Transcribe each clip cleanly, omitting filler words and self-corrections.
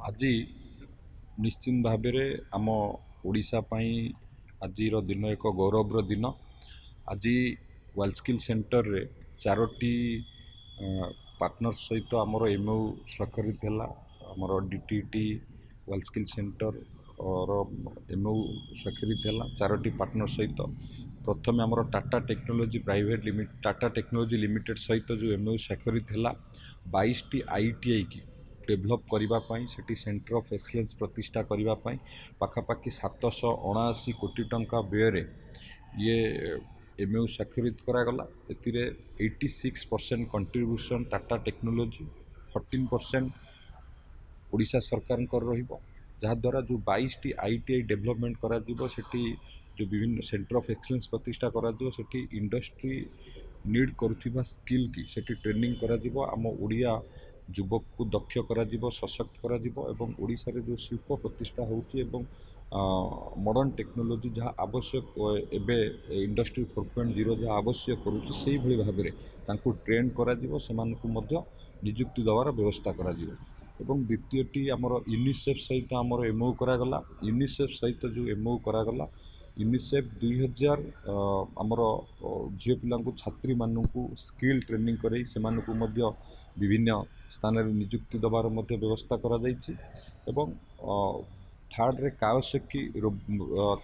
ଆଜି ନିଶ୍ଚିତ ଭାବରେ ଆମ ଓଡ଼ିଶା ପାଇଁ ଆଜିର ଦିନ ଏକ ଗୌରବର ଦିନ। ଆଜି ୱାର୍ଲଡ ସ୍କିଲ୍ ସେଣ୍ଟରରେ ଚାରୋଟି ପାର୍ଟନର ସହିତ ଆମର ଏମ୍ଓୟୁ ସ୍ୱାକ୍ଷରିତ ହେଲା। ଆମର ଡିଟିଟି ୱାର୍ଲଡ ସ୍କିଲ୍ ସେଣ୍ଟର ଏମ୍ଓୟୁ ସ୍ୱାକ୍ଷରିତ ହେଲା ଚାରୋଟି ପାର୍ଟନର ସହିତ। ପ୍ରଥମେ ଆମର ଟାଟା ଟେକ୍ନୋଲୋଜି ଲିମିଟେଡ୍ ସହିତ जो एमओयू ସ୍ୱାକ୍ଷରିତ ହେଲା 22ଟି आईटीआई की डेभलप करने से सेंटर ऑफ एक्सलेंस प्रतिष्ठा करने पाखापाखि 779 कोटी टंका व्यय ये एमओयू स्वाक्षरित करागला। एथिरे 86% कंट्रीब्यूशन टाटा टेक्नोलोजी, 14% ओडिशा सरकार जहाद्वारा जो 22टी आईटीआई डेभलपमेंट करा जो विभिन्न सेंटर ऑफ एक्सलेंस प्रतिष्ठा करा इंडस्ट्री नीड करुवा स्किल की सेठी ट्रेनिंग करा आम ओडिया युवक को दक्ष करा सशक्त करा एवं ओडिशा रे जो शिल्प प्रतिष्ठा होची एवं मॉडर्न टेक्नोलोजी जहाँ आवश्यक एबे इंडस्ट्री 4.0 जहाँ आवश्यक करुची से भली भाव में तांको ट्रेन करा सेमानकु मध्य नियुक्ति देवार व्यवस्था करा एवं द्वितीयटी आमर यूनिसेफ सहित आमर एमओयू करागला। यूनिसेफ सहित जो एमओयू करागला यूनिसेफ 2000 आमर झील पिला छात्री मानू स्किल ट्रेनिंग कर विभिन्न स्थान नियुक्ति देवार व्यवस्था करा एवं थर्ड रे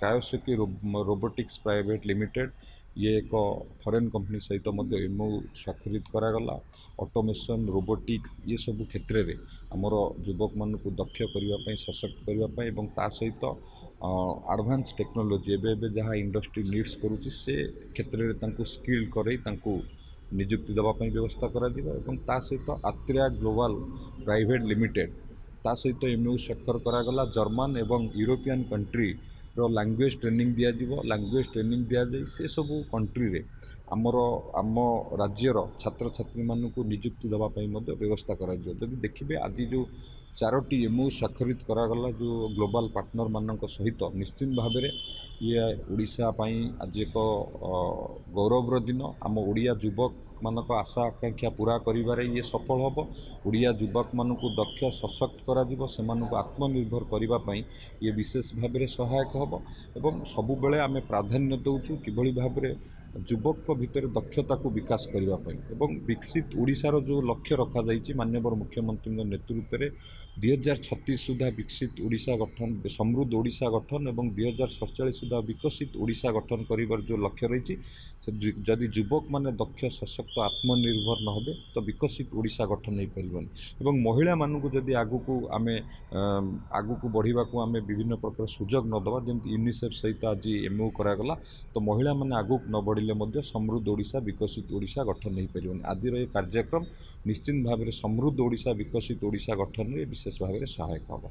कायोसेकी रोबोटिक्स प्राइवेट लिमिटेड ये एक फॉरेन कंपनी सहित एमओयू स्वाक्षरित करागला। ऑटोमेशन रोबोटिक्स ये सब क्षेत्र में आमर युवक मान दक्ष करने सशक्त करने एवं ता सहित एडवांस टेक्नोलोजी एवं जहाँ इंडस्ट्री नीड्स करुच्ची से क्षेत्र में स्किल कर नियुक्ति देवाई व्यवस्था करा ता सहित आत्रेया ग्लोबल प्राइवेट लिमिटेड ता सहित एमओयू स्वाक्षर करागला। जर्मन एवं यूरोपियन कंट्री रो लैंग्वेज ट्रेनिंग दिया जाए से सब कंट्री रे आमर आम राज्यर छात्र छात्री मानू नियुक्ति देवाई व्यवस्था करा जदि देखिए आज जो चारोटी एमओयू स्वाक्षरित करागला जो ग्लोबल पार्टनर मानक सहित निश्चित भाव में ये ओडिशा पाई आज एक गौरवर दिन। आम ओडिया युवक मानक आशा आकांक्षा पूरा करिबारे ये सफल हम। ओडिया युवक मानक दक्ष सशक्त करा आत्मनिर्भर करने ये विशेष भाव में सहायक हम एवं सबु बेले आमे प्राधान्य दौचु किभली भाव में युवक भितर दक्षता को विकास करने एवं विकसित ओडिशार जो लक्ष्य रखा जाइए माननीय मुख्यमंत्री नेतृत्व में 2036 सुधा विकसित ओडिशा गठन समृद्ध ओडिशा गठन एवं 2047 सुधा विकसित ओडिशा गठन कर जो लक्ष्य रही जदि युवक माने दक्ष सशक्त आत्मनिर्भर न होबे तो विकसित ओडिशा गठन नहीं पारिबनी एवं महिला मानू जदि आगु बढ़ा आम विभिन्न प्रकार सुजोग न दबा जमी यूनिसेफ सहित आज एमओयू करागला तो महिला माने आगु न बढ़िले समृद्ध ओडिशा विकसित ओडिशा गठन नहीं पारिबनी। आज ये कार्यक्रम निश्चित भाव में समृद्ध ओडिशा विकसित ओडिशा गठन में विशेष भाव में सहायक होगा।